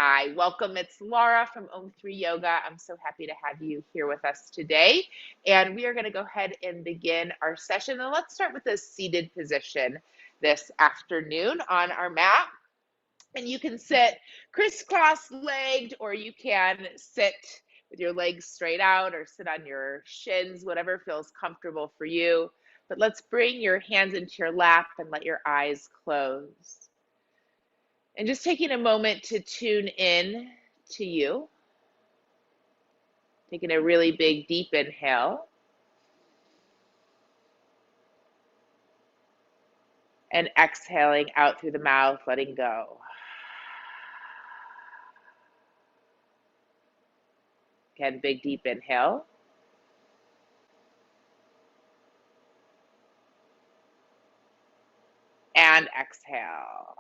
Hi, welcome. It's Lara from Om3 Yoga. I'm so happy to have you here with us today. And we are going to go ahead and begin our session. And let's start with a seated position this afternoon on our mat. And you can sit crisscross legged, or you can sit with your legs straight out or sit on your shins, whatever feels comfortable for you. But let's bring your hands into your lap and let your eyes close. And just taking a moment to tune in to you. Taking a really big, deep inhale. And exhaling out through the mouth, letting go. Again, big, deep inhale. And exhale.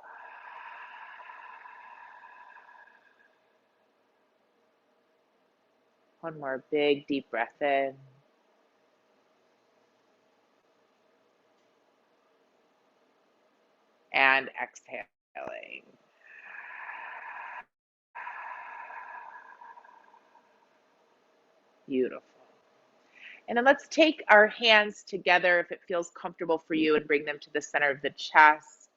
One more big, deep breath in. And exhaling. Beautiful. And then let's take our hands together if it feels comfortable for you and bring them to the center of the chest.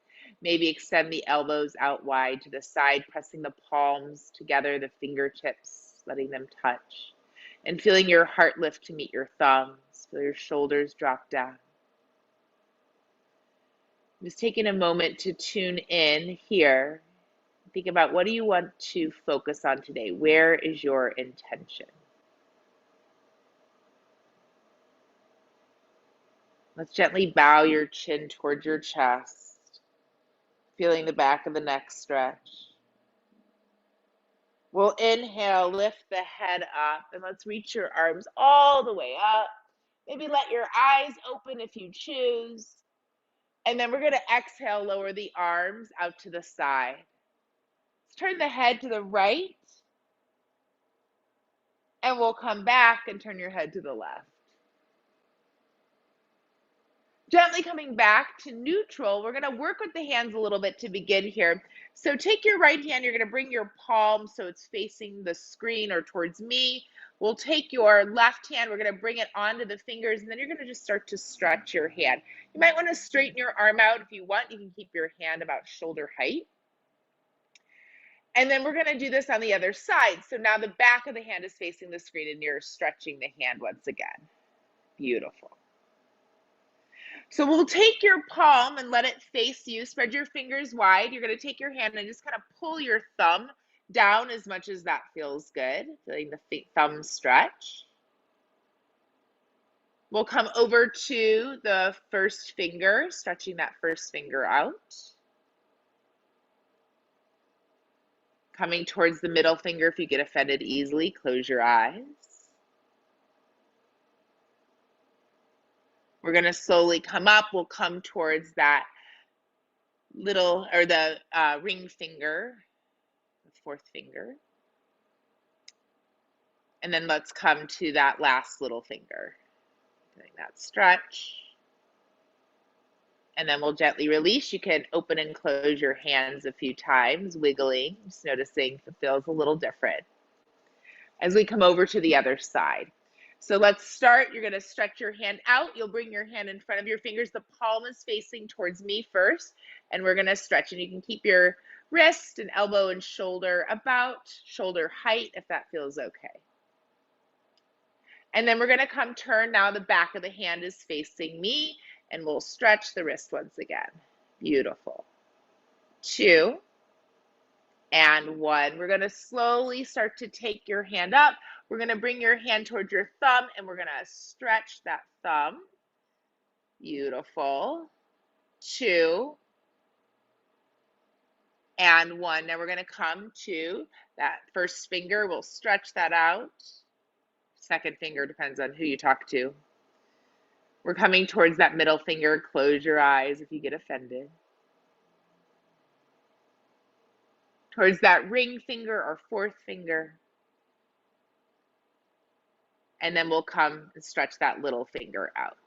Maybe extend the elbows out wide to the side, pressing the palms together, the fingertips, letting them touch. And feeling your heart lift to meet your thumbs. Feel your shoulders drop down. Just taking a moment to tune in here. Think about, what do you want to focus on today? Where is your intention? Let's gently bow your chin towards your chest, feeling the back of the neck stretch. We'll inhale, lift the head up, and let's reach your arms all the way up. Maybe let your eyes open if you choose. And then we're going to exhale, lower the arms out to the side. Let's turn the head to the right, and we'll come back and turn your head to the left. Gently coming back to neutral, we're going to work with the hands a little bit to begin here. So take your right hand, you're going to bring your palm so it's facing the screen or towards me. We'll take your left hand, we're going to bring it onto the fingers, and then you're going to just start to stretch your hand. You might want to straighten your arm out if you want. You can keep your hand about shoulder height. And then we're going to do this on the other side. So now the back of the hand is facing the screen and you're stretching the hand once again. Beautiful. So we'll take your palm and let it face you. Spread your fingers wide. You're going to take your hand and just kind of pull your thumb down as much as that feels good. Feeling the thumb stretch. We'll come over to the first finger, stretching that first finger out. Coming towards the middle finger, if you get offended easily, close your eyes. We're going to slowly come up. We'll come towards that little, or the ring finger, the fourth finger. And then let's come to that last little finger. Doing that stretch. And then we'll gently release. You can open and close your hands a few times, wiggling, just noticing if it feels a little different. As we come over to the other side. So let's start. You're going to stretch your hand out. You'll bring your hand in front of your fingers. The palm is facing towards me first, and we're going to stretch. And you can keep your wrist and elbow and shoulder about shoulder height if that feels okay. And then we're going to come turn. Now the back of the hand is facing me, and we'll stretch the wrist once again. Beautiful. 2 and 1. We're going to slowly start to take your hand up. We're going to bring your hand towards your thumb, and we're going to stretch that thumb. Beautiful. 2 and 1. Now we're going to come to that first finger. We'll stretch that out. Second finger depends on who you talk to. We're coming towards that middle finger. Close your eyes if you get offended. Towards that ring finger or fourth finger. And then we'll come and stretch that little finger out.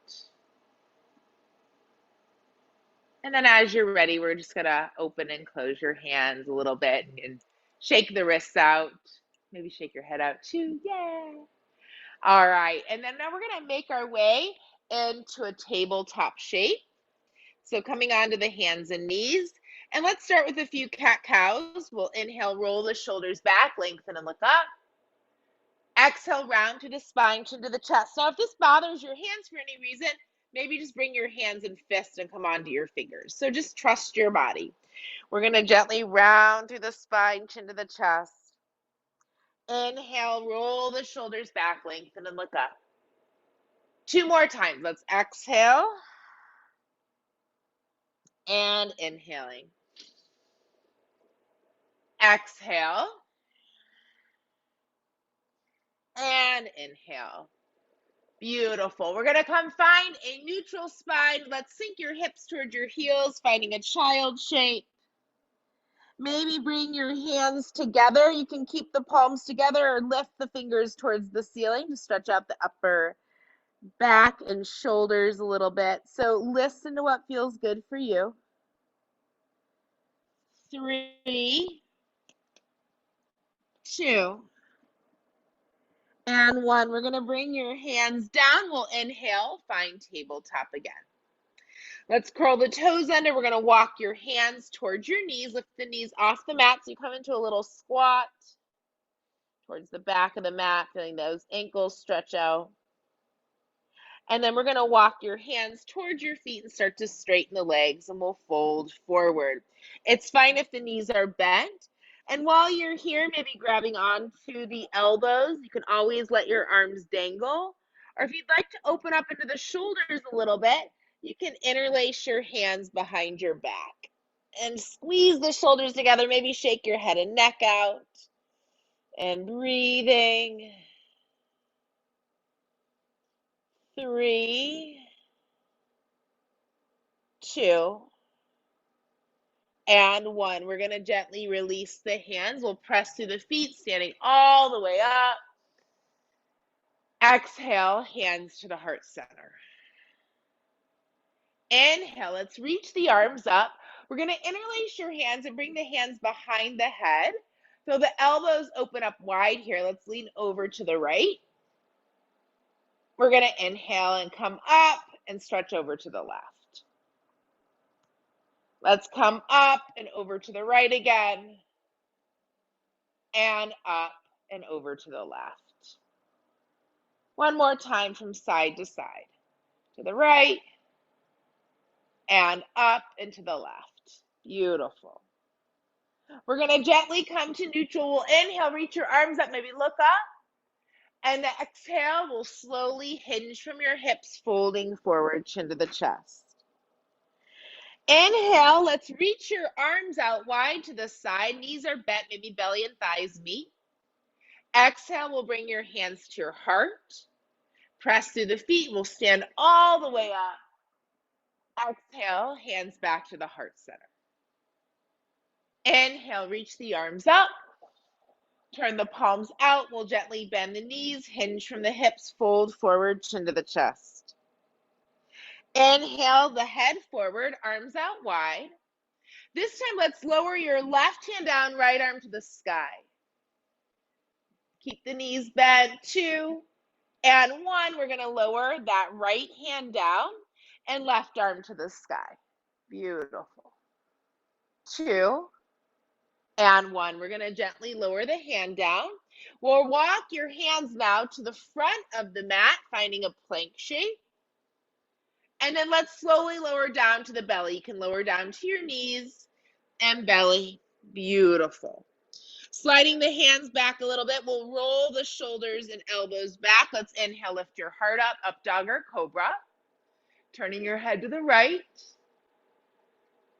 And then as you're ready, we're just going to open and close your hands a little bit and Shake the wrists out. Maybe shake your head out too. Yeah. All right. And then now we're going to make our way into a tabletop shape. So coming onto the hands and knees. And let's start with a few cat-cows. We'll inhale, roll the shoulders back, lengthen and look up. Exhale, round to the spine, chin to the chest. Now, if this bothers your hands for any reason, maybe just bring your hands and fists and come onto your fingers. So just trust your body. We're going to gently round through the spine, chin to the chest. Inhale, roll the shoulders back, lengthen and look up. 2 more times. Let's exhale and inhaling. Exhale and inhale. Beautiful. We're going to come find a neutral spine. Let's sink your hips towards your heels, finding a child shape. Maybe bring your hands together. You can keep the palms together or lift the fingers towards the ceiling to stretch out the upper back and shoulders a little bit. So listen to what feels good for you. 3, 2, and 1. We're going to bring your hands down. We'll inhale, find tabletop again. Let's curl the toes under. We're going to walk your hands towards your knees. Lift the knees off the mat so you come into a little squat towards the back of the mat, feeling those ankles stretch out. And then we're going to walk your hands towards your feet and start to straighten the legs, and we'll fold forward. It's fine if the knees are bent. And while you're here, maybe grabbing onto the elbows, you can always let your arms dangle. Or if you'd like to open up into the shoulders a little bit, you can interlace your hands behind your back and squeeze the shoulders together. Maybe shake your head and neck out and breathing. 3, 2, and 1. We're going to gently release the hands. We'll press through the feet, standing all the way up. Exhale, hands to the heart center. Inhale, let's reach the arms up. We're going to interlace your hands and bring the hands behind the head. So the elbows open up wide here. Let's lean over to the right. We're going to inhale and come up and stretch over to the left. Let's come up and over to the right again. And up and over to the left. One more time from side to side. To the right and up and to the left. Beautiful. We're going to gently come to neutral. We'll inhale, reach your arms up, maybe look up. And the exhale will slowly hinge from your hips, folding forward, chin to the chest. Inhale, let's reach your arms out wide to the side. Knees are bent, maybe belly and thighs meet. Exhale, we'll bring your hands to your heart. Press through the feet. We'll stand all the way up. Exhale, hands back to the heart center. Inhale, reach the arms up. Turn the palms out. We'll gently bend the knees, hinge from the hips, fold forward, chin to the chest. Inhale, the head forward, arms out wide. This time, let's lower your left hand down, right arm to the sky. Keep the knees bent. 2, and 1. We're going to lower that right hand down and left arm to the sky. Beautiful. 2, and 1. We're going to gently lower the hand down. We'll walk your hands now to the front of the mat, finding a plank shape. And then let's slowly lower down to the belly. You can lower down to your knees and belly. Beautiful. Sliding the hands back a little bit, we'll roll the shoulders and elbows back. Let's inhale, lift your heart up dog or cobra. Turning your head to the right.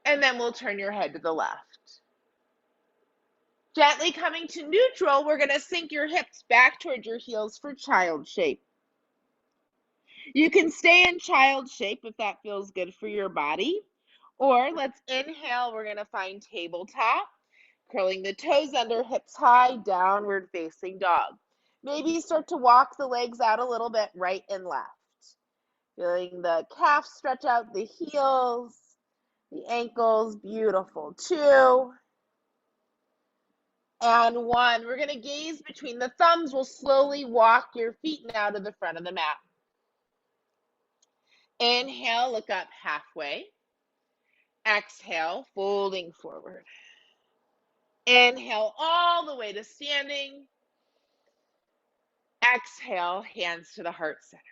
And then we'll turn your head to the left. Gently coming to neutral, we're going to sink your hips back towards your heels for child shape. You can stay in child shape if that feels good for your body. Or let's inhale, we're going to find tabletop. Curling the toes under, hips high, downward facing dog. Maybe start to walk the legs out a little bit, right and left. Feeling the calves stretch out, the heels, the ankles, beautiful. 2, And 1. We're going to gaze between the thumbs. We'll slowly walk your feet now to the front of the mat. Inhale, look up halfway. Exhale, folding forward. Inhale all the way to standing. Exhale, hands to the heart center.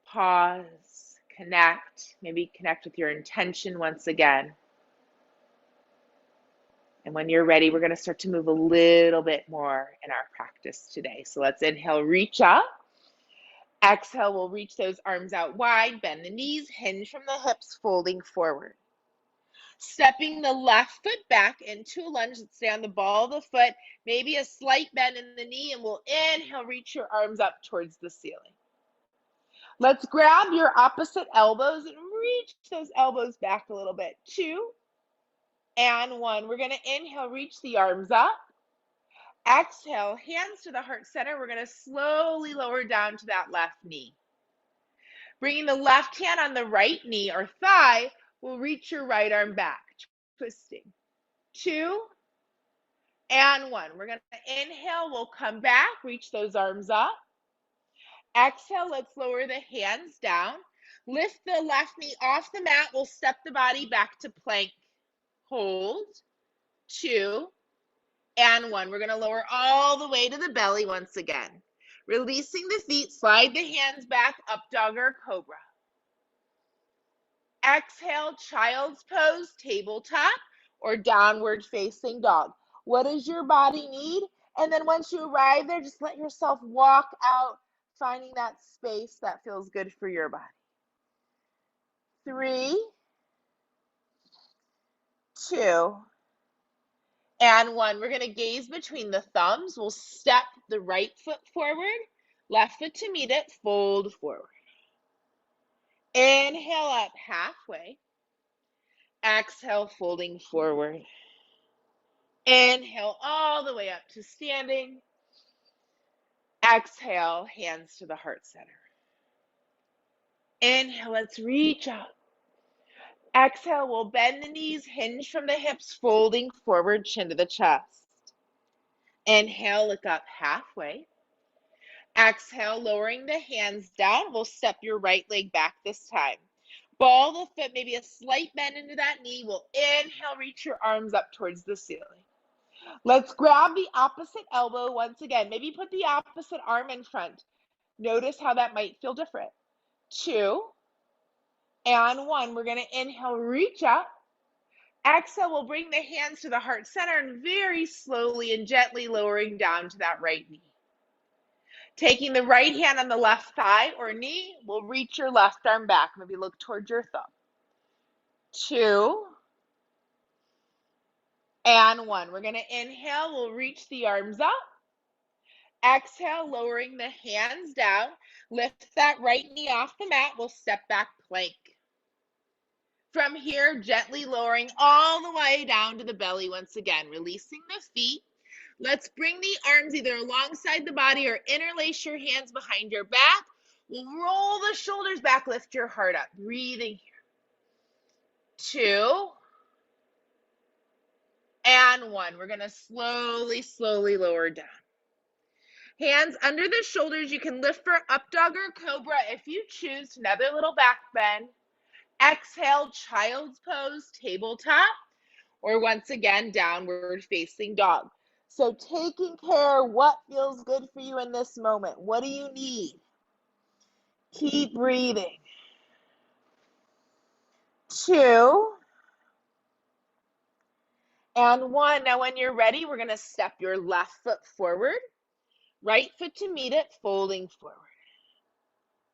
Pause, connect, maybe connect with your intention once again. And when you're ready, we're going to start to move a little bit more in our practice today. So let's inhale, reach up. Exhale, we'll reach those arms out wide, bend the knees, hinge from the hips, folding forward. Stepping the left foot back into a lunge. Let's stay on the ball of the foot, maybe a slight bend in the knee, and we'll inhale, reach your arms up towards the ceiling. Let's grab your opposite elbows and reach those elbows back a little bit. 2 and 1. We're going to inhale, reach the arms up. Exhale, hands to the heart center. We're going to slowly lower down to that left knee. Bringing the left hand on the right knee or thigh, we'll reach your right arm back, twisting. 2 and 1. We're going to inhale, we'll come back, reach those arms up. Exhale, let's lower the hands down. Lift the left knee off the mat. We'll step the body back to plank. Hold. 2 and 1. We're going to lower all the way to the belly once again. Releasing the feet, slide the hands back, up dog or cobra. Exhale, child's pose, tabletop, or downward facing dog. What does your body need? And then once you arrive there, just let yourself walk out, finding that space that feels good for your body. 3, 2, and 1. We're going to gaze between the thumbs. We'll step the right foot forward, left foot to meet it, fold forward. Inhale up halfway. Exhale, folding forward. Inhale all the way up to standing. Exhale, hands to the heart center. Inhale, let's reach up. Exhale, we'll bend the knees, hinge from the hips, folding forward, chin to the chest. Inhale, look up halfway. Exhale, lowering the hands down. We'll step your right leg back this time. Ball the foot, maybe a slight bend into that knee. We'll inhale, reach your arms up towards the ceiling. Let's grab the opposite elbow once again. Maybe put the opposite arm in front. Notice how that might feel different. 2 and 1. We're going to inhale, reach up. Exhale, we'll bring the hands to the heart center and very slowly and gently lowering down to that right knee. Taking the right hand on the left thigh or knee, we'll reach your left arm back. Maybe look towards your thumb. 2 and 1. We're going to inhale, we'll reach the arms up. Exhale, lowering the hands down. Lift that right knee off the mat. We'll step back plank. From here, gently lowering all the way down to the belly once again, releasing the feet. Let's bring the arms either alongside the body or interlace your hands behind your back. We'll roll the shoulders back, lift your heart up. Breathing here. 2 and 1. We're going to slowly lower down. Hands under the shoulders. You can lift for up dog or cobra if you choose. Another little back bend. Exhale, child's pose, tabletop, or once again, downward facing dog. So taking care, what feels good for you in this moment? What do you need? Keep breathing. 2 and 1. Now when you're ready, we're going to step your left foot forward, right foot to meet it, folding forward.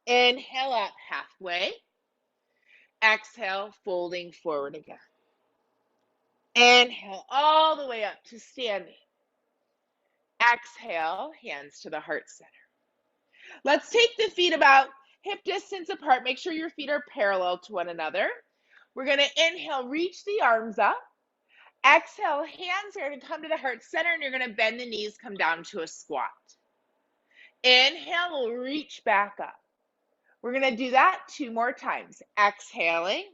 Inhale up halfway. Exhale, folding forward again. Inhale all the way up to standing. Exhale, hands to the heart center. Let's take the feet about hip distance apart. Make sure your feet are parallel to one another. We're going to inhale, reach the arms up. Exhale, hands are going to come to the heart center, and you're going to bend the knees, come down to a squat. Inhale, we'll reach back up. We're going to do that 2 more times. Exhaling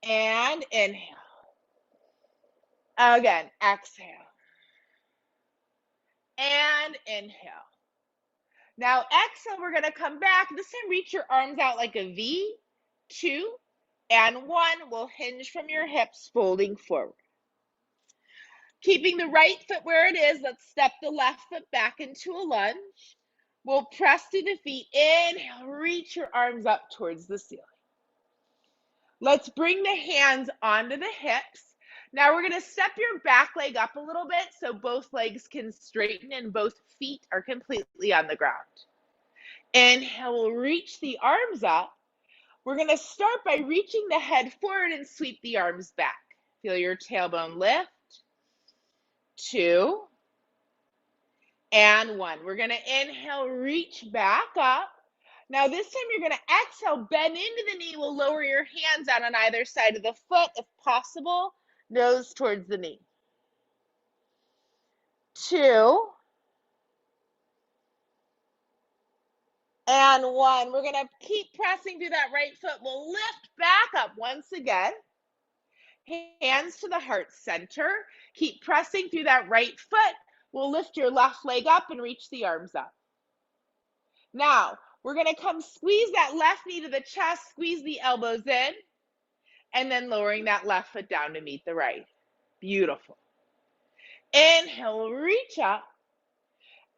and inhale. Again, exhale and inhale. Now exhale, we're gonna come back. This time reach your arms out like a V, 2, and 1 will hinge from your hips, folding forward. Keeping the right foot where it is, let's step the left foot back into a lunge. We'll press through the feet. Inhale, reach your arms up towards the ceiling. Let's bring the hands onto the hips. Now we're gonna step your back leg up a little bit so both legs can straighten and both feet are completely on the ground. Inhale, we'll reach the arms up. We're gonna start by reaching the head forward and sweep the arms back. Feel your tailbone lift. 2, and 1. We're gonna inhale, reach back up. Now this time you're gonna exhale, bend into the knee. We'll lower your hands out on either side of the foot if possible, nose towards the knee. 2, and 1. We're gonna keep pressing through that right foot. We'll lift back up once again. Hands to the heart center. Keep pressing through that right foot. We'll lift your left leg up and reach the arms up. Now, we're going to come squeeze that left knee to the chest, squeeze the elbows in, and then lowering that left foot down to meet the right. Beautiful. Inhale, reach up.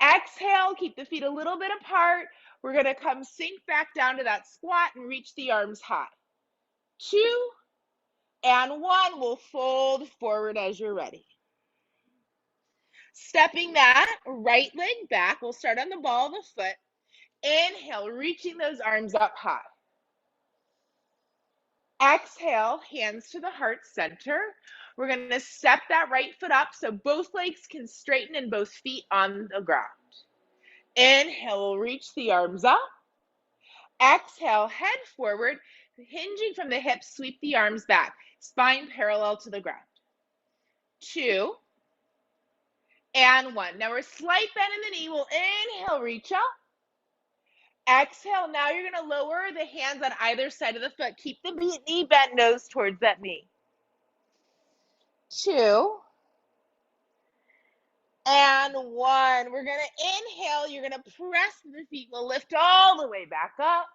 Exhale, keep the feet a little bit apart. We're going to come sink back down to that squat and reach the arms high. 2, and 1. We'll fold forward as you're ready. Stepping that right leg back, we'll start on the ball of the foot. Inhale, reaching those arms up high. Exhale, hands to the heart center. We're going to step that right foot up so both legs can straighten and both feet on the ground. Inhale, we'll reach the arms up. Exhale, head forward, hinging from the hips, sweep the arms back, spine parallel to the ground. 2, and 1. Now we're slight bend in the knee. We'll inhale, reach up. Exhale, now you're going to lower the hands on either side of the foot. Keep the knee bent, nose towards that knee. 2, and 1. We're going to inhale. You're going to press the feet. We'll lift all the way back up.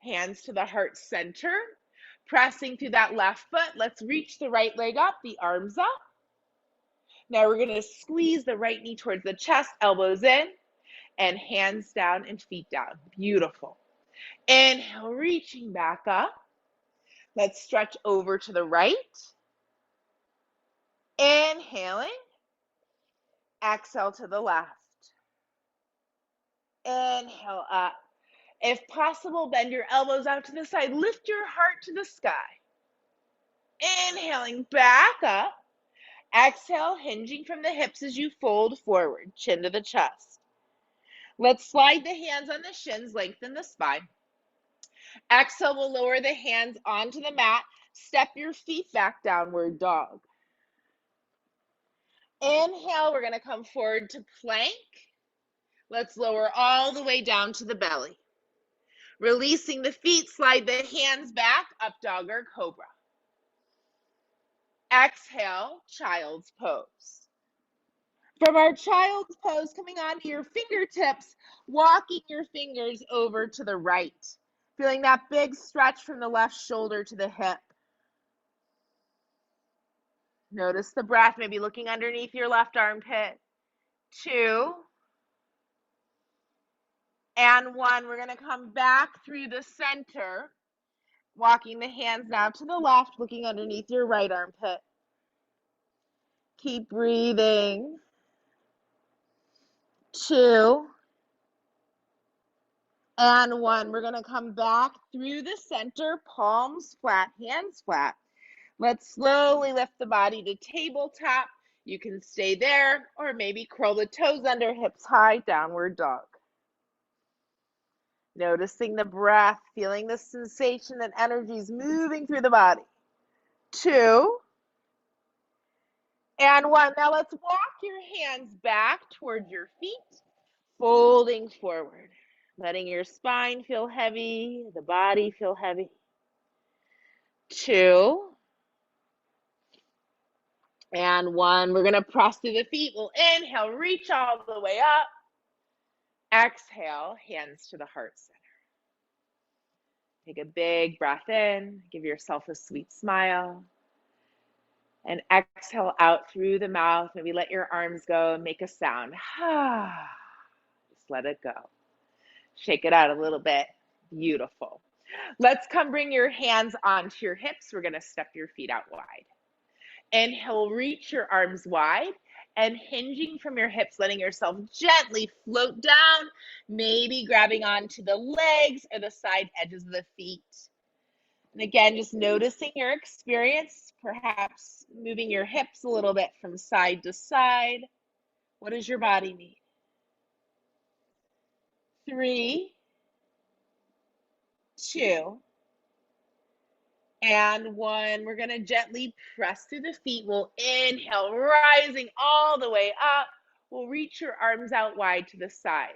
Hands to the heart center. Pressing through that left foot. Let's reach the right leg up, the arms up. Now we're going to squeeze the right knee towards the chest, elbows in, and hands down and feet down. Beautiful. Inhale, reaching back up. Let's stretch over to the right. Inhaling. Exhale to the left. Inhale up. If possible, bend your elbows out to the side. Lift your heart to the sky. Inhaling back up. Exhale, hinging from the hips as you fold forward, chin to the chest. Let's slide the hands on the shins, lengthen the spine. Exhale, we'll lower the hands onto the mat. Step your feet back, downward dog. Inhale, we're going to come forward to plank. Let's lower all the way down to the belly. Releasing the feet, slide the hands back, up dog or cobra. Exhale, child's pose. From our child's pose, coming onto your fingertips, walking your fingers over to the right. Feeling that big stretch from the left shoulder to the hip. Notice the breath, maybe looking underneath your left armpit. 2, and 1. We're going to come back through the center, walking the hands now to the left, looking underneath your right armpit. Keep breathing. 2, and 1. We're going to come back through the center, palms flat, hands flat. Let's slowly lift the body to tabletop. You can stay there or maybe curl the toes under, hips high, downward dog. Noticing the breath, feeling the sensation and energies moving through the body. 2, and 1. Now let's walk your hands back toward your feet, folding forward. Letting your spine feel heavy, the body feel heavy. 2, And one, we're going to press through the feet. We'll inhale, reach all the way up. Exhale, hands to the heart center. Take a big breath in, give yourself a sweet smile. And exhale out through the mouth. Maybe let your arms go and make a sound. Just let it go. Shake it out a little bit. Beautiful. Let's come bring your hands onto your hips. We're going to step your feet out wide. Inhale, reach your arms wide and hinging from your hips, letting yourself gently float down, maybe grabbing onto the legs or the side edges of the feet. And again, just noticing your experience, perhaps moving your hips a little bit from side to side. What does your body need? 3, 2, and 1. We're going to gently press through the feet. We'll inhale, rising all the way up. We'll reach your arms out wide to the side.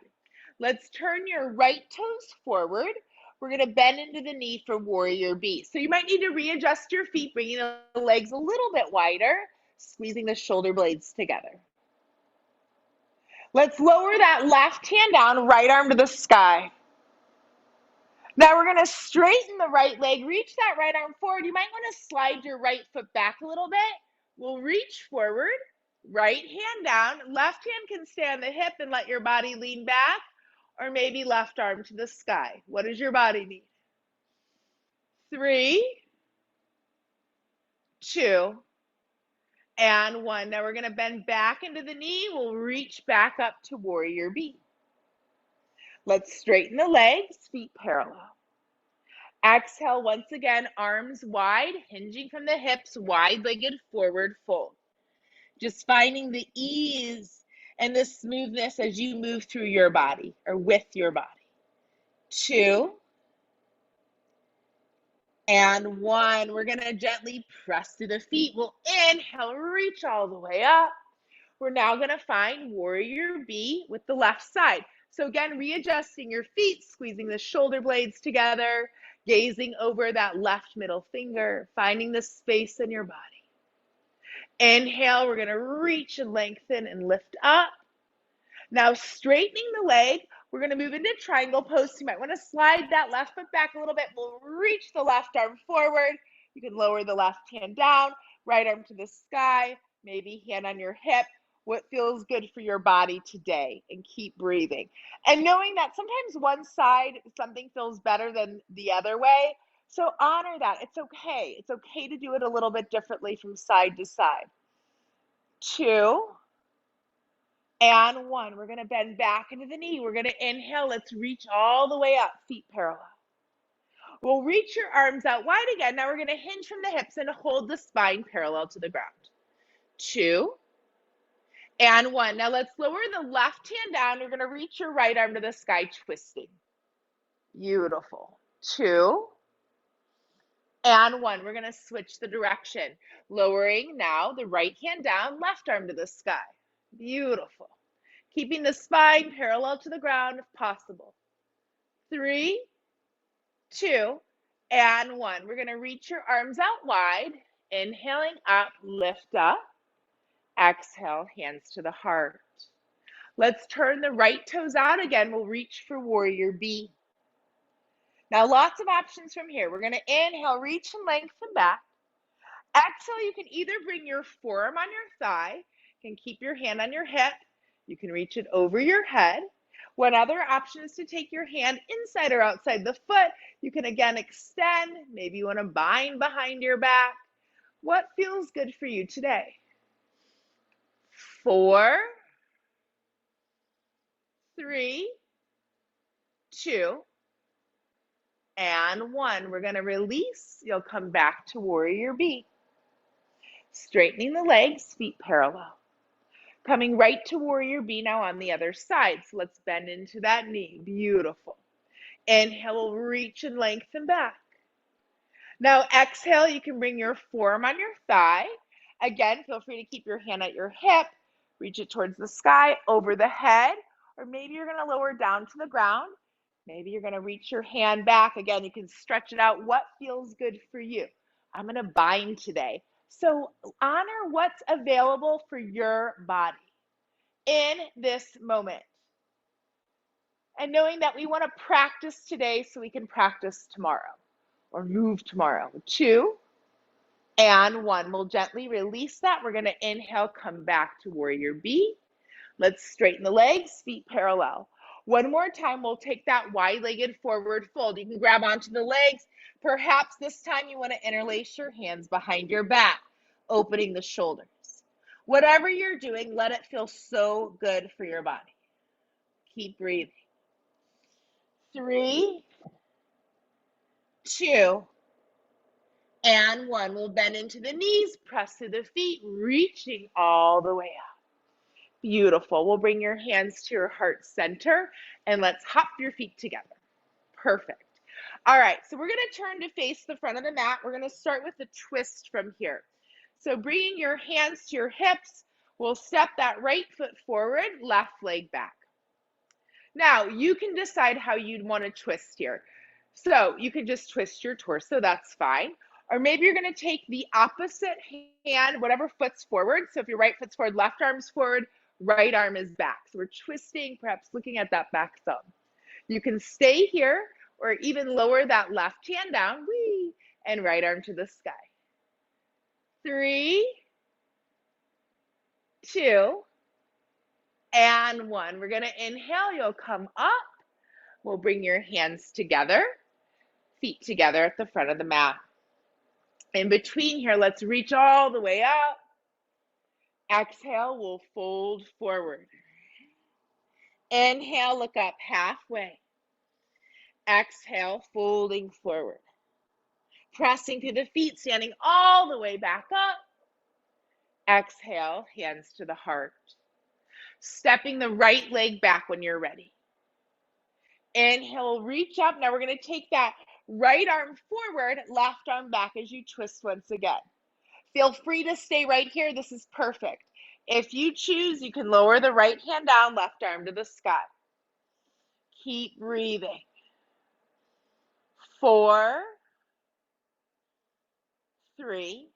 Let's turn your right toes forward. We're going to bend into the knee for warrior B. So you might need to readjust your feet, bringing the legs a little bit wider, squeezing the shoulder blades together. Let's lower that left hand down, right arm to the sky. Now we're going to straighten the right leg, reach that right arm forward. You might want to slide your right foot back a little bit. We'll reach forward, right hand down, left hand can stay on the hip and let your body lean back, or maybe left arm to the sky. What does your body need? 3, 2, and 1. Now we're going to bend back into the knee. We'll reach back up to warrior B. Let's straighten the legs, feet parallel. Exhale once again, arms wide, hinging from the hips, wide-legged forward fold. Just finding the ease and the smoothness as you move through your body or with your body. 2, and 1. We're going to gently press through the feet. We'll inhale, reach all the way up. We're now going to find warrior B with the left side. So again, readjusting your feet, squeezing the shoulder blades together, gazing over that left middle finger, finding the space in your body. Inhale, we're going to reach and lengthen and lift up. Now straightening the leg, we're going to move into triangle pose. You might want to slide that left foot back a little bit. We'll reach the left arm forward. You can lower the left hand down, right arm to the sky, maybe hand on your hip. What feels good for your body today, and keep breathing. And knowing that sometimes one side, something feels better than the other way. So honor that. It's okay. It's okay to do it a little bit differently from side to side. 2, and 1. We're going to bend back into the knee. We're going to inhale. Let's reach all the way up, feet parallel. We'll reach your arms out wide again. Now we're going to hinge from the hips and hold the spine parallel to the ground. 2, and 1. Now let's lower the left hand down. You're going to reach your right arm to the sky, twisting. Beautiful. 2, and 1. We're going to switch the direction. Lowering now the right hand down, left arm to the sky. Beautiful. Keeping the spine parallel to the ground if possible. 3, 2, and 1. We're going to reach your arms out wide. Inhaling up, lift up. Exhale, hands to the heart. Let's turn the right toes out again. We'll reach for warrior B. Now lots of options from here. We're going to inhale, reach and lengthen back. Exhale, you can either bring your forearm on your thigh, you can keep your hand on your hip, you can reach it over your head. One other option is to take your hand inside or outside the foot. You can again extend, maybe you want to bind behind your back. What feels good for you today? 4, 3, 2, and 1. We're going to release. You'll come back to warrior B. Straightening the legs, feet parallel. Coming right to warrior B now on the other side. So let's bend into that knee. Beautiful. Inhale, reach and lengthen back. Now exhale, you can bring your forearm on your thigh. Again, feel free to keep your hand at your hip. Reach it towards the sky, over the head, or maybe you're going to lower down to the ground. Maybe you're going to reach your hand back. Again, you can stretch it out. What feels good for you? I'm going to bind today. So honor what's available for your body in this moment. And knowing that we want to practice today so we can practice tomorrow or move tomorrow. 2 and 1. We'll gently release that. We're going to inhale, come back to warrior B. Let's straighten the legs, feet parallel. One more time, we'll take that wide-legged forward fold. You can grab onto the legs. Perhaps this time you want to interlace your hands behind your back, opening the shoulders. Whatever you're doing, let it feel so good for your body. Keep breathing. 3, 2, and 1. We'll bend into the knees, press through the feet, reaching all the way up. Beautiful. We'll bring your hands to your heart center and let's hop your feet together. Perfect. All right, so we're going to turn to face the front of the mat. We're going to start with the twist from here. So bringing your hands to your hips, we'll step that right foot forward, left leg back. Now, you can decide how you'd want to twist here. So you can just twist your torso, that's fine. Or maybe you're going to take the opposite hand, whatever foot's forward. So if your right foot's forward, left arm's forward, right arm is back. So we're twisting, perhaps looking at that back thumb. You can stay here or even lower that left hand down, whee, and right arm to the sky. 3, 2, and 1. We're going to inhale. You'll come up. We'll bring your hands together, feet together at the front of the mat. In between here, let's reach all the way up. Exhale, we'll fold forward. Inhale, look up halfway. Exhale, folding forward. Pressing through the feet, standing all the way back up. Exhale, hands to the heart. Stepping the right leg back when you're ready. Inhale, reach up. Now we're going to take that right arm forward, left arm back as you twist once again. Feel free to stay right here. This is perfect. If you choose, you can lower the right hand down, left arm to the sky. Keep breathing. 4, 3,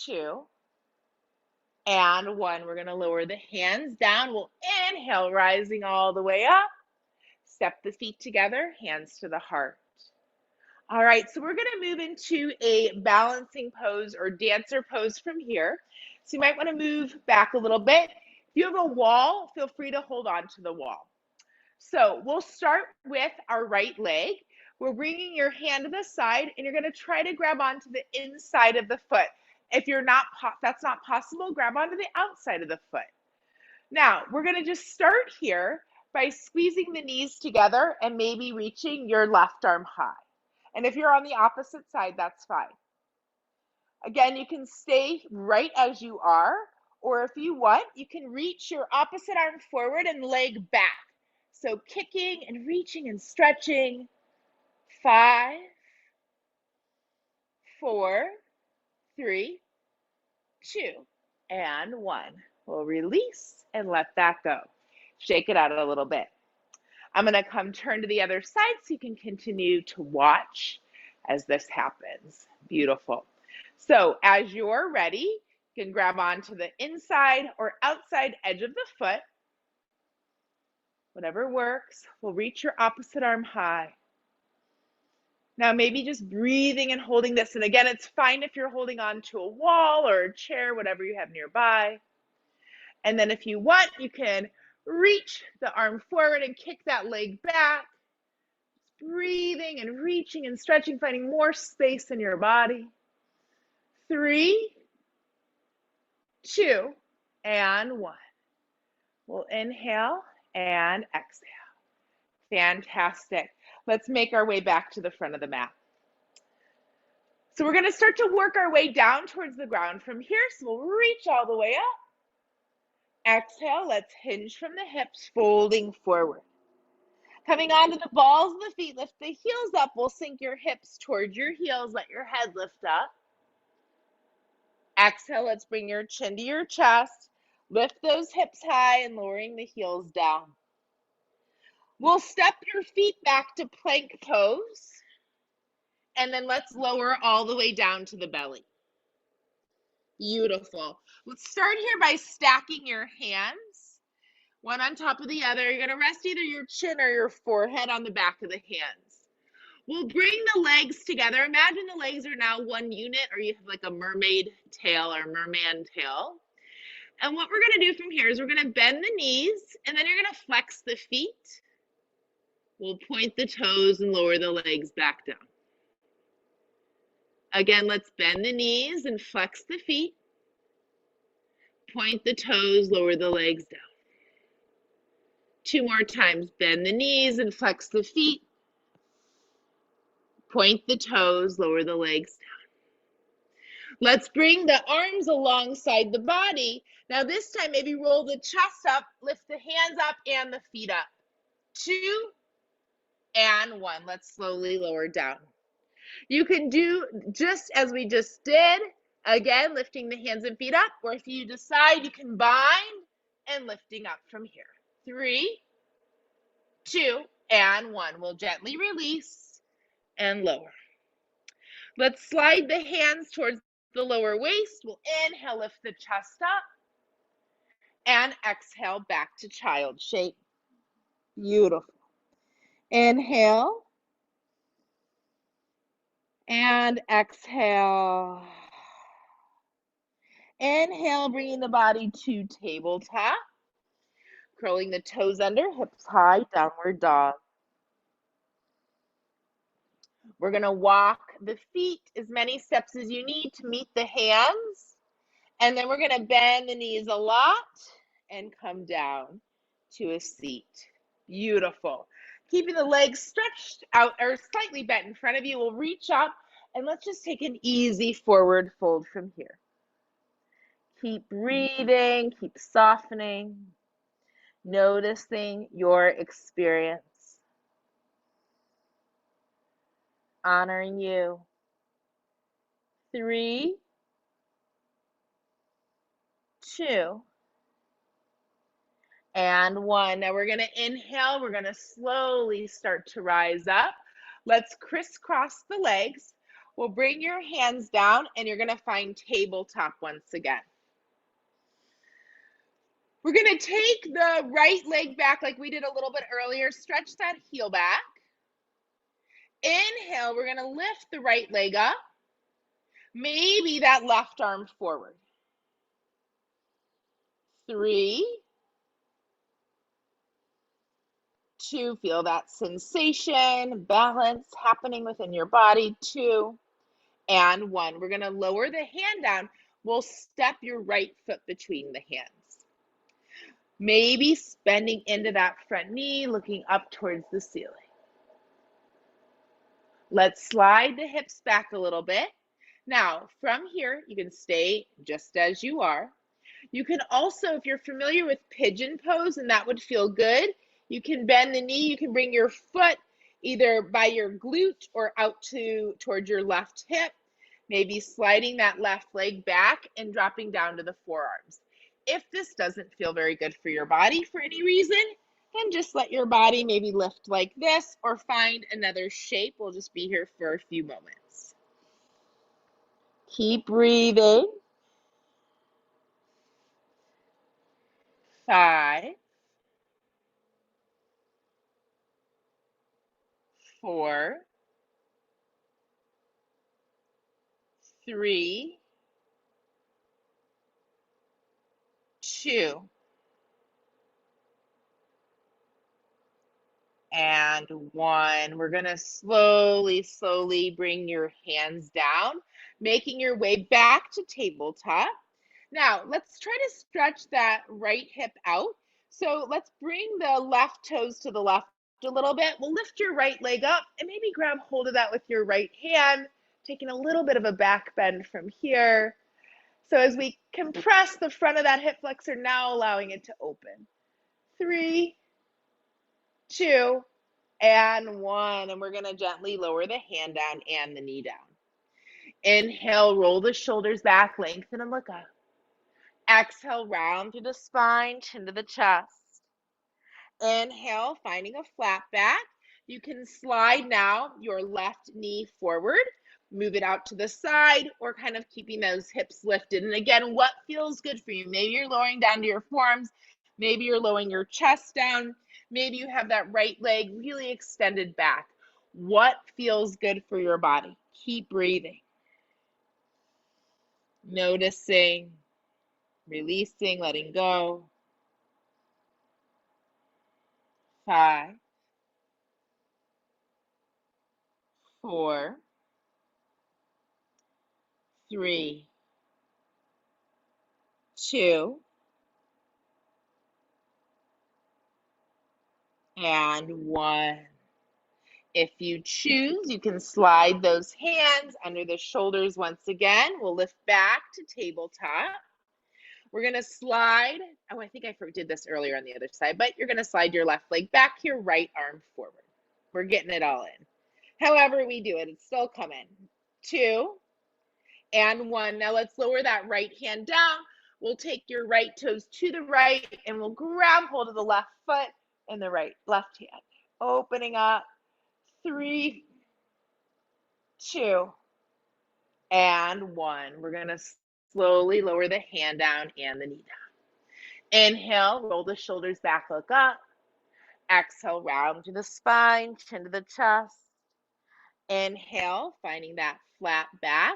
2, and 1. We're going to lower the hands down. We'll inhale, rising all the way up. Step the feet together, hands to the heart. All right, so we're going to move into a balancing pose or dancer pose from here. So you might want to move back a little bit. If you have a wall, feel free to hold on to the wall. So we'll start with our right leg. We're bringing your hand to the side and you're going to try to grab onto the inside of the foot. If that's not possible, grab onto the outside of the foot. Now, we're going to just start here by squeezing the knees together and maybe reaching your left arm high. And if you're on the opposite side, that's fine. Again, you can stay right as you are, or if you want, you can reach your opposite arm forward and leg back. So kicking and reaching and stretching. 5, 4, 3, 2, and 1. We'll release and let that go. Shake it out a little bit. I'm going to turn to the other side so you can continue to watch as this happens. Beautiful. So as you're ready, you can grab onto the inside or outside edge of the foot. Whatever works. We'll reach your opposite arm high. Now maybe just breathing and holding this. And again, it's fine if you're holding on to a wall or a chair, whatever you have nearby. And then if you want, you can reach the arm forward and kick that leg back. Breathing and reaching and stretching, finding more space in your body. 3, 2, and 1. We'll inhale and exhale. Fantastic. Let's make our way back to the front of the mat. So we're going to start to work our way down towards the ground from here. So we'll reach all the way up. Exhale, let's hinge from the hips, folding forward. Coming onto the balls of the feet, lift the heels up. We'll sink your hips towards your heels. Let your head lift up. Exhale, let's bring your chin to your chest. Lift those hips high and lowering the heels down. We'll step your feet back to plank pose. And then let's lower all the way down to the belly. Beautiful. Let's start here by stacking your hands, one on top of the other. You're going to rest either your chin or your forehead on the back of the hands. We'll bring the legs together. Imagine the legs are now one unit, or you have like a mermaid tail or merman tail. And what we're going to do from here is we're going to bend the knees, and then you're going to flex the feet. We'll point the toes and lower the legs back down. Again, let's bend the knees and flex the feet. Point the toes, lower the legs down. Two more times. Bend the knees and flex the feet. Point the toes, lower the legs down. Let's bring the arms alongside the body. Now this time, maybe roll the chest up, lift the hands up and the feet up. 2 and 1. Let's slowly lower down. You can do just as we just did, again, lifting the hands and feet up, or if you decide, you can bind and lifting up from here. 3, 2, and 1. We'll gently release and lower. Let's slide the hands towards the lower waist. We'll inhale, lift the chest up, and exhale back to child shape. Beautiful. Inhale, and exhale. Inhale, bringing the body to tabletop. Curling the toes under, hips high, downward dog. We're going to walk the feet as many steps as you need to meet the hands. And then we're going to bend the knees a lot and come down to a seat. Beautiful. Keeping the legs stretched out or slightly bent in front of you, we'll reach up and let's just take an easy forward fold from here. Keep breathing, keep softening, noticing your experience. Honoring you. 3, 2, and 1. Now we're going to inhale. We're going to slowly start to rise up. Let's crisscross the legs. We'll bring your hands down and you're going to find tabletop once again. We're going to take the right leg back like we did a little bit earlier. Stretch that heel back. Inhale, we're going to lift the right leg up. Maybe that left arm forward. 3, 2, feel that sensation, balance happening within your body. 2, and 1. We're going to lower the hand down. We'll step your right foot between the hands. Maybe bending into that front knee, looking up towards the ceiling. Let's slide the hips back a little bit. Now, from here, you can stay just as you are. You can also, if you're familiar with pigeon pose, and that would feel good, you can bend the knee. You can bring your foot either by your glute or out towards your left hip, maybe sliding that left leg back and dropping down to the forearms. If this doesn't feel very good for your body for any reason, then just let your body maybe lift like this or find another shape. We'll just be here for a few moments. Keep breathing. 5, 4, 3, 2, and 1. We're going to slowly bring your hands down, making your way back to tabletop. Now, let's try to stretch that right hip out. So let's bring the left toes to the left a little bit. We'll lift your right leg up and maybe grab hold of that with your right hand, taking a little bit of a back bend from here. So as we compress the front of that hip flexor, now allowing it to open. 3, 2, and 1. And we're going to gently lower the hand down and the knee down. Inhale, roll the shoulders back, lengthen and look up. Exhale, round through the spine, chin to the chest. Inhale, finding a flat back. You can slide now your left knee forward. move it out to the side, or kind of keeping those hips lifted. And again, what feels good for you? Maybe you're lowering down to your forearms. Maybe you're lowering your chest down. Maybe you have that right leg really extended back. What feels good for your body? Keep breathing. Noticing, releasing, letting go. 5, 4, 3, 2, and 1. If you choose, you can slide those hands under the shoulders once again. We'll lift back to tabletop. We're going to slide. Oh, I think I did this earlier on the other side, but you're going to slide your left leg back, your right arm forward. We're getting it all in. However we do it, it's still coming. 2 and 1. Now let's lower that right hand down. We'll take your right toes to the right and we'll grab hold of the left foot and the left hand. Opening up. 3, 2, and 1. We're going to slowly lower the hand down and the knee down. Inhale, roll the shoulders back, look up. Exhale, round to the spine, chin to the chest. Inhale, finding that flat back.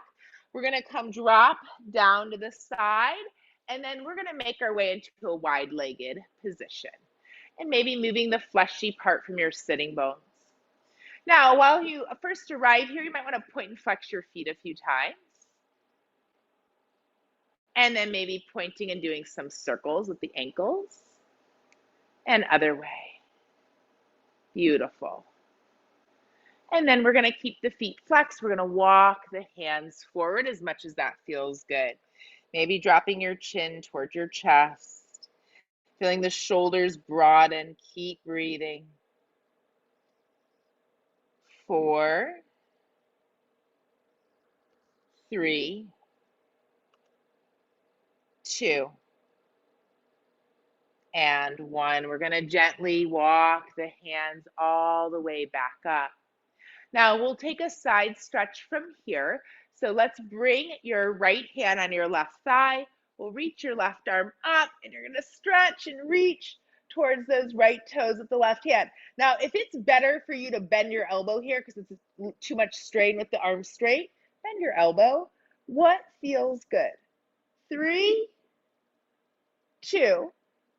We're going to come drop down to the side, and then we're going to make our way into a wide-legged position. And maybe moving the fleshy part from your sitting bones. Now, while you first arrive here, you might want to point and flex your feet a few times. And then maybe pointing and doing some circles with the ankles. And other way. Beautiful. And then we're going to keep the feet flexed. We're going to walk the hands forward as much as that feels good. Maybe dropping your chin towards your chest. Feeling the shoulders broaden. Keep breathing. 4, 3, 2, and 1. We're going to gently walk the hands all the way back up. Now we'll take a side stretch from here. So let's bring your right hand on your left thigh. We'll reach your left arm up and you're going to stretch and reach towards those right toes with the left hand. Now, if it's better for you to bend your elbow here because it's too much strain with the arm straight, bend your elbow. What feels good? 3, 2,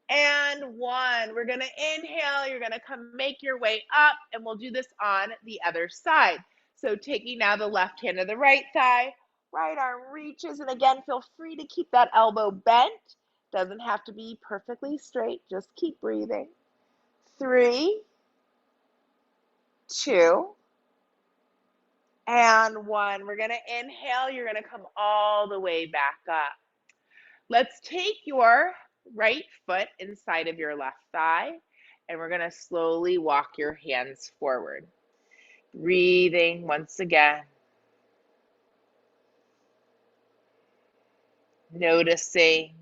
and 1. We're going to inhale. You're going to come make your way up, and we'll do this on the other side. So taking now the left hand to the right thigh, right arm reaches, and again, feel free to keep that elbow bent. Doesn't have to be perfectly straight. Just keep breathing. 3, 2, and 1. We're going to inhale. You're going to come all the way back up. Let's take your right foot inside of your left thigh, and we're going to slowly walk your hands forward. Breathing once again. Noticing,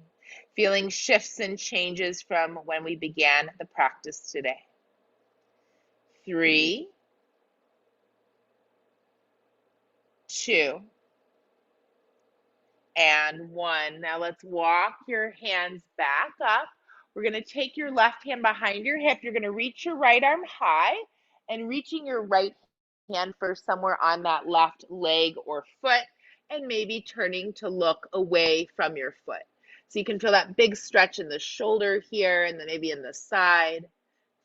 feeling shifts and changes from when we began the practice today. 3, 2, and 1. Now let's walk your hands back up. We're going to take your left hand behind your hip. You're going to reach your right arm high and reaching your right hand for somewhere on that left leg or foot, and maybe turning to look away from your foot. So you can feel that big stretch in the shoulder here and then maybe in the side.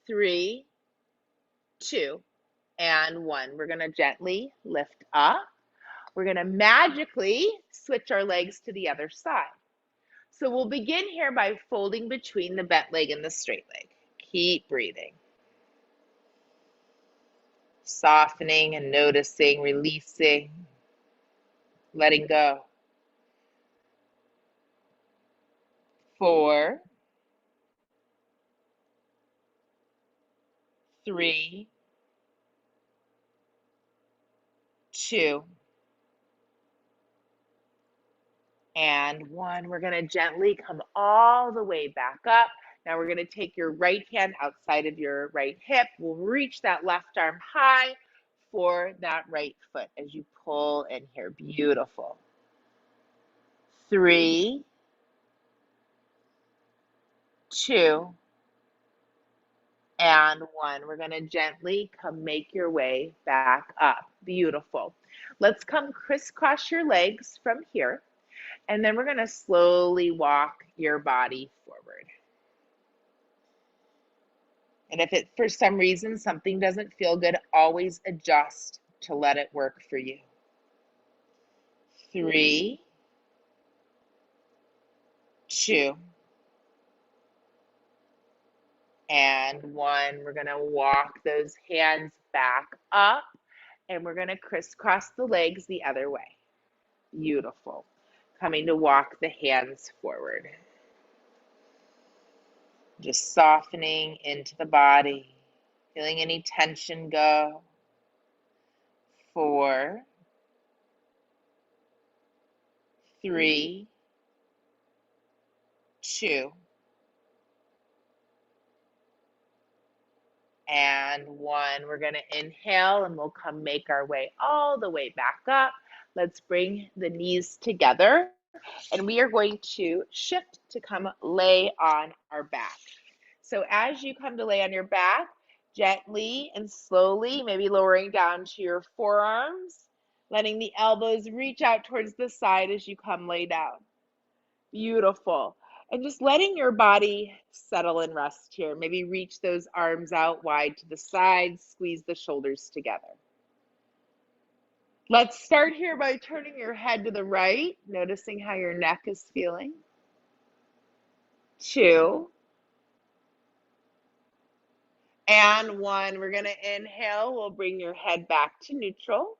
3, 2, and 1. We're going to gently lift up. We're going to magically switch our legs to the other side. So we'll begin here by folding between the bent leg and the straight leg. Keep breathing. Softening and noticing, releasing, letting go. 4, 3, 2, and 1. We're going to gently come all the way back up. Now we're going to take your right hand outside of your right hip. We'll reach that left arm high, for that right foot as you pull in here. Beautiful. 3, 2, and 1. We're going to gently come make your way back up. Beautiful. Let's come crisscross your legs from here, and then we're going to slowly walk your body forward. And if it, for some reason, something doesn't feel good, always adjust to let it work for you. 3, 2, and 1. We're going to walk those hands back up, and we're going to crisscross the legs the other way. Beautiful. Coming to walk the hands forward. Just softening into the body, feeling any tension go. 4, 3, 2, and 1. We're going to inhale and we'll come make our way all the way back up. Let's bring the knees together and we are going to shift to come lay on our back. So as you come to lay on your back, gently and slowly, maybe lowering down to your forearms, letting the elbows reach out towards the side as you come lay down. Beautiful. And just letting your body settle and rest here. Maybe reach those arms out wide to the sides, squeeze the shoulders together. Let's start here by turning your head to the right, noticing how your neck is feeling. 2, and 1. We're going to inhale. We'll bring your head back to neutral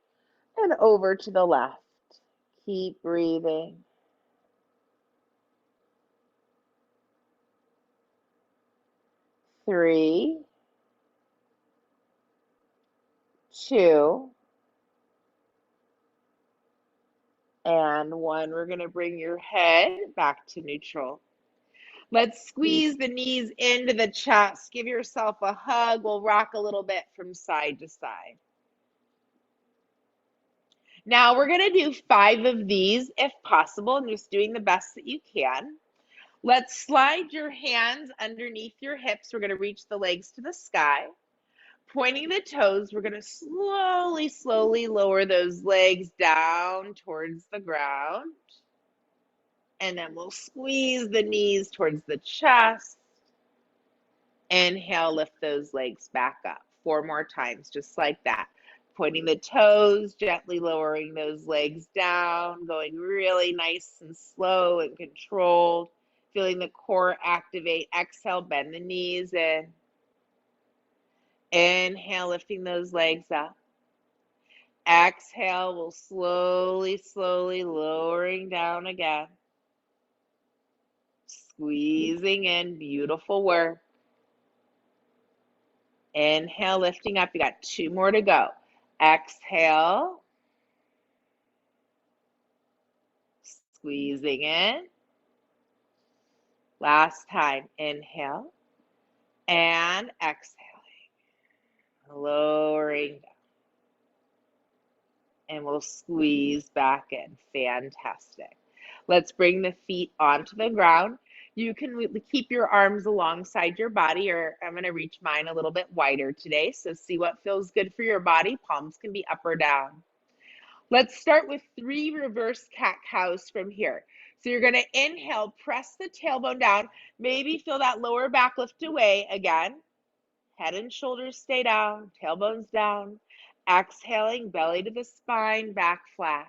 and over to the left. Keep breathing. 3, 2, and 1. We're going to bring your head back to neutral. Let's squeeze the knees into the chest. Give yourself a hug. We'll rock a little bit from side to side. Now we're going to do 5 of these if possible, and just doing the best that you can. Let's slide your hands underneath your hips. We're going to reach the legs to the sky. Pointing the toes, we're going to slowly, slowly lower those legs down towards the ground. And then we'll squeeze the knees towards the chest. Inhale, lift those legs back up. 4 more times, just like that. Pointing the toes, gently lowering those legs down, going really nice and slow and controlled. Feeling the core activate. Exhale, bend the knees in. Inhale, lifting those legs up. Exhale, we'll slowly, slowly lowering down again. Squeezing in, beautiful work. Inhale, lifting up. You got 2 more to go. Exhale. Squeezing in. Last time. Inhale. And exhaling. Lowering down. And we'll squeeze back in. Fantastic. Let's bring the feet onto the ground. You can keep your arms alongside your body, or I'm going to reach mine a little bit wider today. So see what feels good for your body. Palms can be up or down. Let's start with 3 reverse cat-cows from here. So you're going to inhale, press the tailbone down. Maybe feel that lower back lift away again. Head and shoulders stay down, tailbones down. Exhaling, belly to the spine, back flat.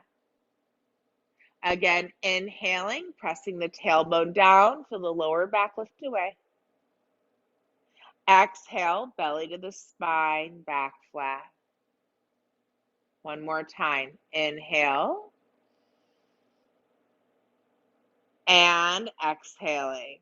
Again, inhaling, pressing the tailbone down, feel the lower back lift away. Exhale, belly to the spine, back flat. One more time. Inhale. And exhaling.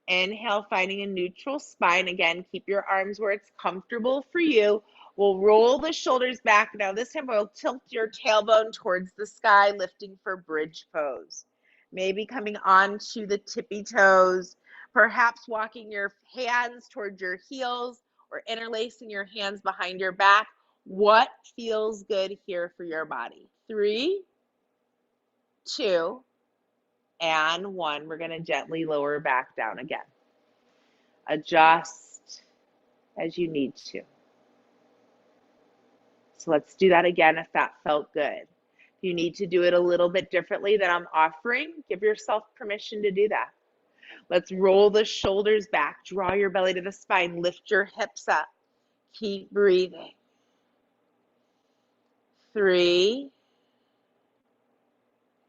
Inhale, finding a neutral spine. Again, keep your arms where it's comfortable for you. We'll roll the shoulders back. Now this time we'll tilt your tailbone towards the sky, lifting for bridge pose. Maybe coming onto the tippy toes, perhaps walking your hands towards your heels, or interlacing your hands behind your back. What feels good here for your body? 3, 2, and 1. We're going to gently lower back down again. Adjust as you need to. So let's do that again if that felt good. If you need to do it a little bit differently than I'm offering, give yourself permission to do that. Let's roll the shoulders back, draw your belly to the spine, lift your hips up. Keep breathing. 3,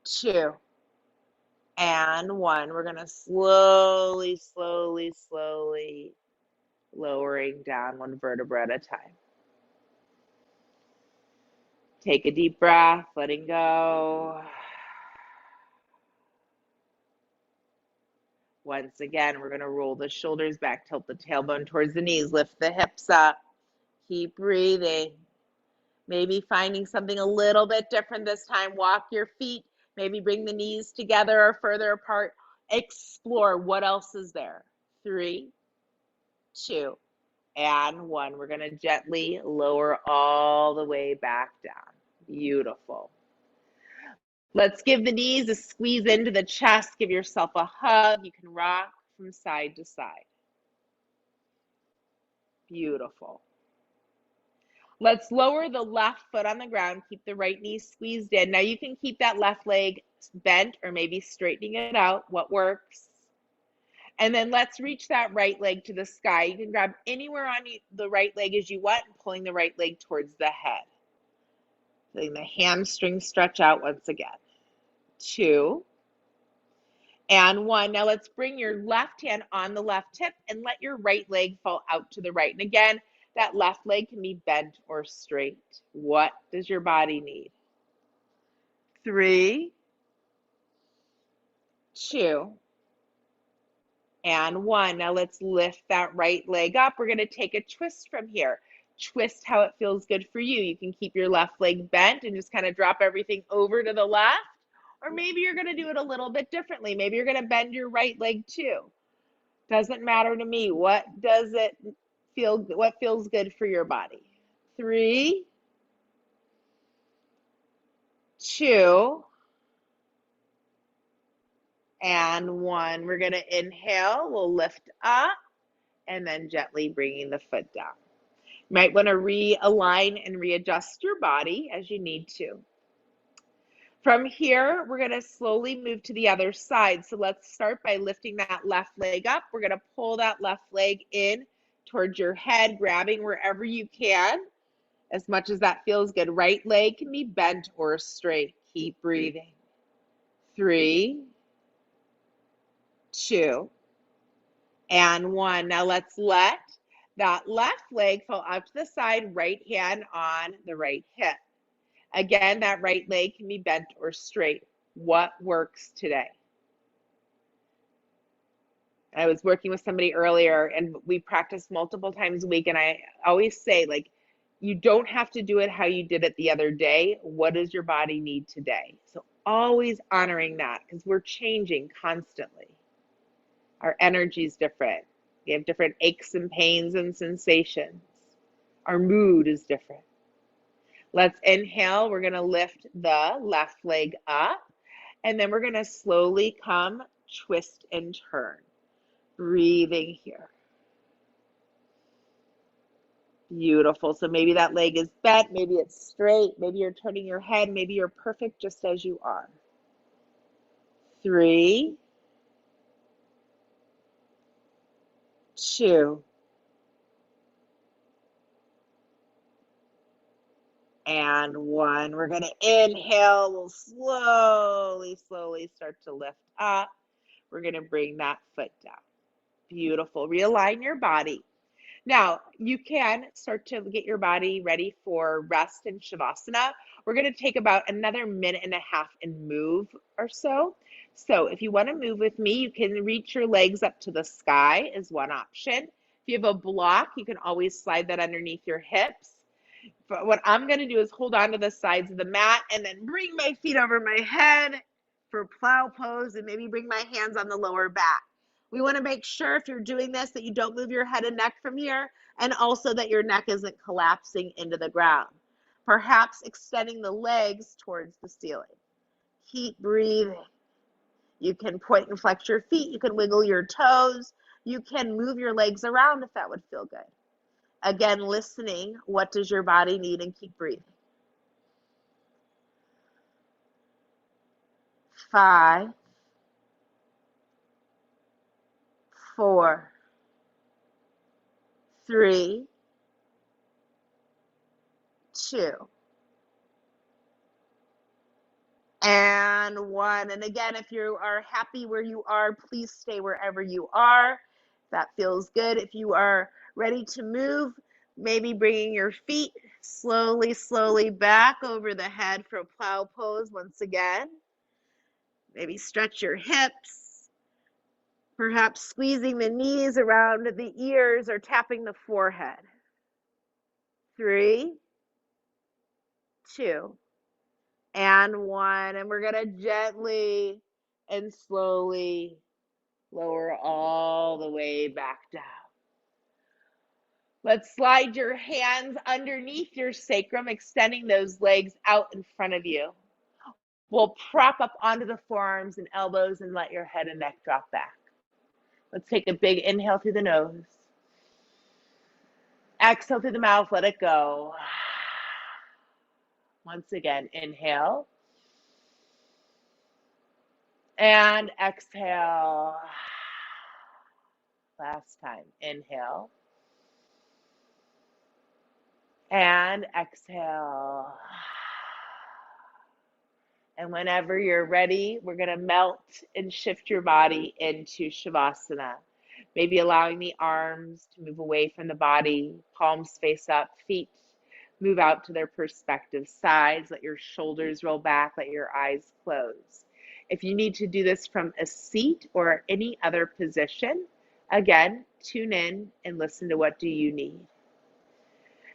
2, and 1. We're going to slowly lowering down one vertebra at a time. Take a deep breath, letting go. Once again, we're going to roll the shoulders back, tilt the tailbone towards the knees, lift the hips up. Keep breathing. Maybe finding something a little bit different this time. Walk your feet. Maybe bring the knees together or further apart. Explore what else is there. 3, 2, and 1. We're going to gently lower all the way back down. Beautiful. Let's give the knees a squeeze into the chest. Give yourself a hug. You can rock from side to side. Beautiful. Let's lower the left foot on the ground. Keep the right knee squeezed in. Now you can keep that left leg bent or maybe straightening it out. What works? And then let's reach that right leg to the sky. You can grab anywhere on the right leg as you want, and pulling the right leg towards the head. Letting the hamstrings stretch out once again. 2, and 1. Now let's bring your left hand on the left hip and let your right leg fall out to the right. And again, that left leg can be bent or straight. What does your body need? 3, 2, and 1. Now let's lift that right leg up. We're going to take a twist from here. Twist how it feels good for you. You can keep your left leg bent and just kind of drop everything over to the left. Or maybe you're going to do it a little bit differently. Maybe you're going to bend your right leg too. Doesn't matter to me. What feels good for your body? 3, 2, and 1. We're going to inhale. We'll lift up and then gently bringing the foot down. You might want to realign and readjust your body as you need to. From here, we're going to slowly move to the other side. So let's start by lifting that left leg up. We're going to pull that left leg in towards your head, grabbing wherever you can, as much as that feels good. Right leg can be bent or straight. Keep breathing. 3, 2, and 1. Now let's let that left leg fall out to the side, right hand on the right hip. Again, that right leg can be bent or straight. What works today? I was working with somebody earlier and we practice multiple times a week. And I always say, like, you don't have to do it how you did it the other day. What does your body need today? So always honoring that because we're changing constantly. Our energy is different. We have different aches and pains and sensations. Our mood is different. Let's inhale. We're going to lift the left leg up, and then we're going to slowly come, twist, and turn. Breathing here. Beautiful. So maybe that leg is bent, maybe it's straight, maybe you're turning your head, maybe you're perfect just as you are. 3, 2, and 1. We're going to inhale. We'll slowly start to lift up. We're going to bring that foot down. Beautiful. Realign your body. Now, you can start to get your body ready for rest in Shavasana. We're going to take about another minute and a half and move or so. So if you want to move with me, you can reach your legs up to the sky is one option. If you have a block, you can always slide that underneath your hips. But what I'm going to do is hold on to the sides of the mat and then bring my feet over my head for plow pose and maybe bring my hands on the lower back. We want to make sure if you're doing this that you don't move your head and neck from here, and also that your neck isn't collapsing into the ground. Perhaps extending the legs towards the ceiling. Keep breathing. You can point and flex your feet. You can wiggle your toes. You can move your legs around if that would feel good. Again, listening, what does your body need, and keep breathing. 5, 4, 3, 2, and 1. And again, if you are happy where you are, please stay wherever you are. That feels good. If you are ready to move, maybe bringing your feet slowly back over the head for a plow pose once again. Maybe stretch your hips, perhaps squeezing the knees around the ears or tapping the forehead. 3, 2, and 1. And we're going to gently and slowly lower all the way back down. Let's slide your hands underneath your sacrum, extending those legs out in front of you. We'll prop up onto the forearms and elbows and let your head and neck drop back. Let's take a big inhale through the nose. Exhale through the mouth, let it go. Once again, inhale. And exhale. Last time, inhale. And exhale. And whenever you're ready, we're going to melt and shift your body into Shavasana. Maybe allowing the arms to move away from the body, palms face up, feet move out to their respective sides. Let your shoulders roll back, let your eyes close. If you need to do this from a seat or any other position, again, tune in and listen to what do you need.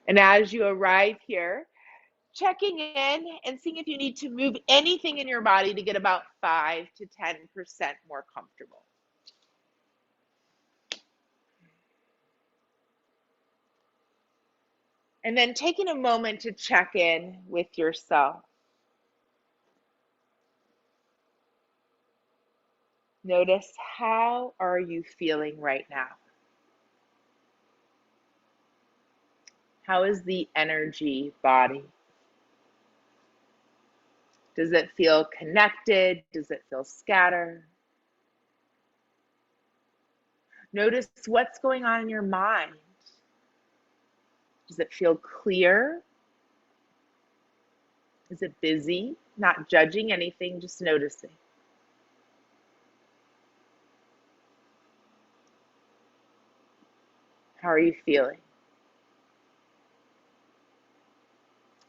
And as you arrive here, checking in and seeing if you need to move anything in your body to get about 5 to 10% more comfortable. And then taking a moment to check in with yourself. Notice, how are you feeling right now? How is the energy body? Does it feel connected? Does it feel scattered? Notice what's going on in your mind. Does it feel clear? Is it busy? Not judging anything, just noticing. How are you feeling?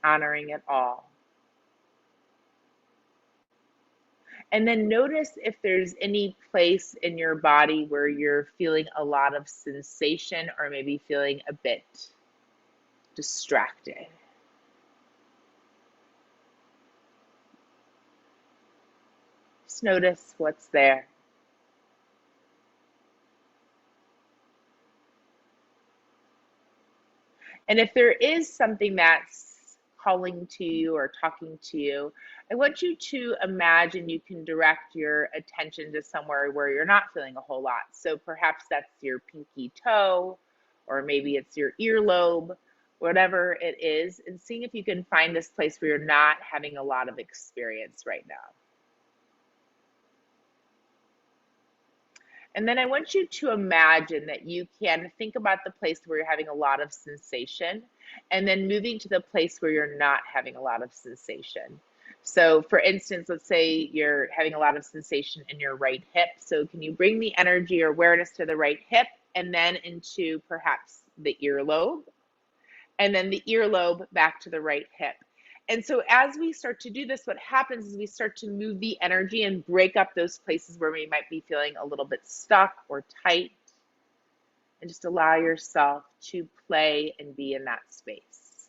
Honoring it all. And then notice if there's any place in your body where you're feeling a lot of sensation or maybe feeling a bit distracted. Just notice what's there. And if there is something that's calling to you or talking to you, I want you to imagine you can direct your attention to somewhere where you're not feeling a whole lot. So perhaps that's your pinky toe, or maybe it's your earlobe, whatever it is, and seeing if you can find this place where you're not having a lot of experience right now. And then I want you to imagine that you can think about the place where you're having a lot of sensation and then moving to the place where you're not having a lot of sensation. So for instance, let's say you're having a lot of sensation in your right hip. So can you bring the energy or awareness to the right hip and then into perhaps the earlobe, and then the earlobe back to the right hip. And so as we start to do this, what happens is we start to move the energy and break up those places where we might be feeling a little bit stuck or tight, and just allow yourself to play and be in that space.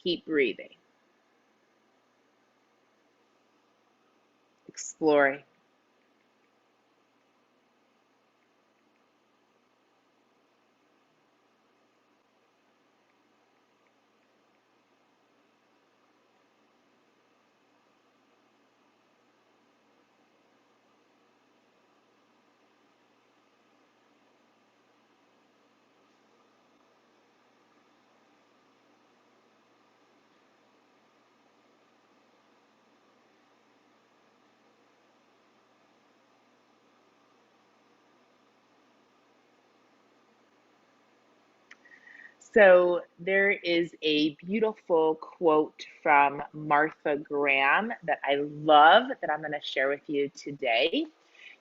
Keep breathing. Exploring. So there is a beautiful quote from Martha Graham that I love that I'm going to share with you today.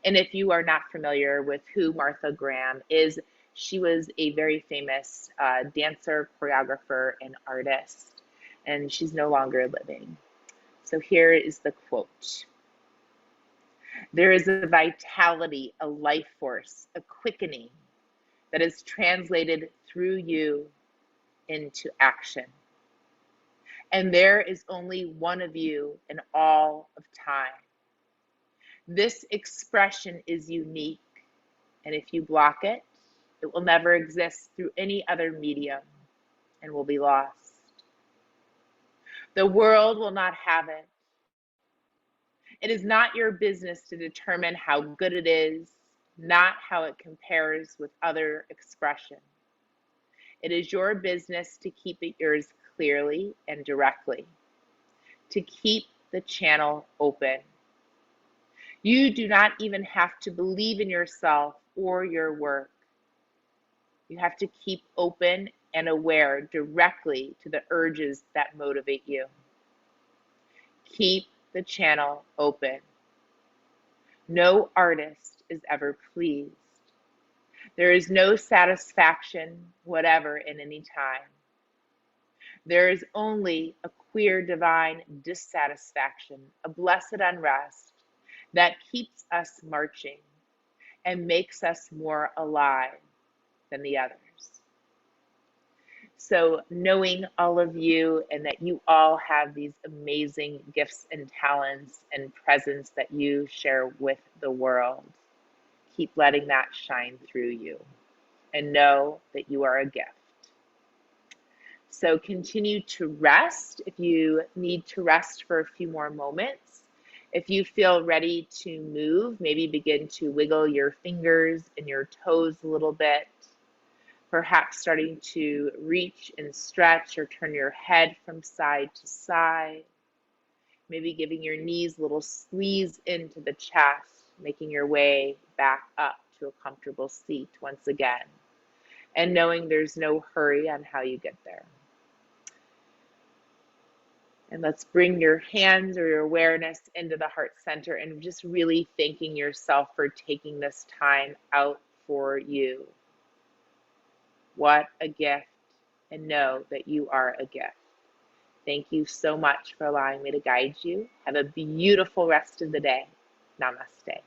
And if you are not familiar with who Martha Graham is, she was a very famous dancer, choreographer, and artist, and she's no longer living. So here is the quote. There is a vitality, a life force, a quickening that is translated through you into action. And there is only one of you in all of time. This expression is unique, and if you block it, it will never exist through any other medium and will be lost. The world will not have it. It is not your business to determine how good it is, not how it compares with other expression. It is your business to keep it yours clearly and directly, to keep the channel open. You do not even have to believe in yourself or your work. You have to keep open and aware directly to the urges that motivate you. Keep the channel open. No artist is ever pleased. There is no satisfaction, whatever, in any time. There is only a queer divine dissatisfaction, a blessed unrest that keeps us marching and makes us more alive than the others. So, knowing all of you and that you all have these amazing gifts and talents and presence that you share with the world, keep letting that shine through you and know that you are a gift. So continue to rest if you need to rest for a few more moments. If you feel ready to move, maybe begin to wiggle your fingers and your toes a little bit. Perhaps starting to reach and stretch or turn your head from side to side. Maybe giving your knees a little squeeze into the chest, making your way back up to a comfortable seat once again. And knowing there's no hurry on how you get there. And let's bring your hands or your awareness into the heart center and just really thanking yourself for taking this time out for you. What a gift, and know that you are a gift. Thank you so much for allowing me to guide you. Have a beautiful rest of the day. Namaste.